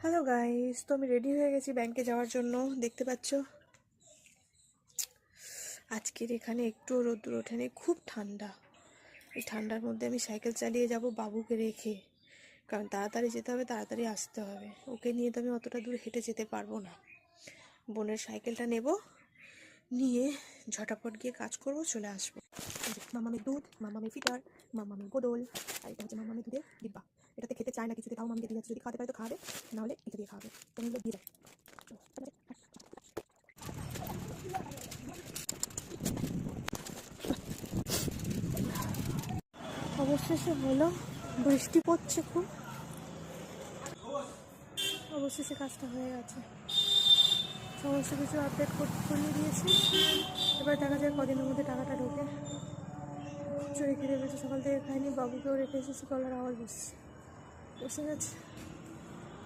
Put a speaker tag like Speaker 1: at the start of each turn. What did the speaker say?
Speaker 1: Hello guys, তো আমি ready হয়ে গেছি ব্যাংকে যাওয়ার জন্য। দেখতে পাচ্ছ আজকের এখানে একটু রোদ্দুর ওঠেনি, খুব ঠান্ডা। এই ঠান্ডার মধ্যে আমি সাইকেল চালিয়ে যাব বাবুকে রেখে, কারণ তাড়াতাড়ি যেতে হবে, তাড়াতাড়ি আসতে হবে। ওকে নিয়ে তো আমি অতটা দূর হেঁটে যেতে পারবো না। বোনের সাইকেলটা নেব, নিয়ে ঝটাপট গিয়ে কাজ করব, চলে আসবো। মামামের দুধ, মামামের ফিটার, মামামের গোদল, আর এটা হচ্ছে মামামের দুধের ডিব্বা। এটাতে খেতে চায় না কিছুতে, তাও মামিকে দিয়ে যাচ্ছে, যদি খাওয়াতে পারে তো খাওয়াবে, নাহলে এটা দিয়ে খাওয়াবে। তো আমি দিয়ে দেয়। অবশেষে হলো, বৃষ্টি পড়ছে খুব, অবশেষে কাজটা হয়ে গেছে। সমস্ত কিছু আপডেট করিয়ে দিয়েছি। এবার দেখা যায় কদিনের মধ্যে টাকাটা ঢোকে। চুরি খেতে পেয়েছে, সকাল থেকে খাইনি, বাবুকেও রেখে এসেছি, গলার আওয়াজ বসে গেছে।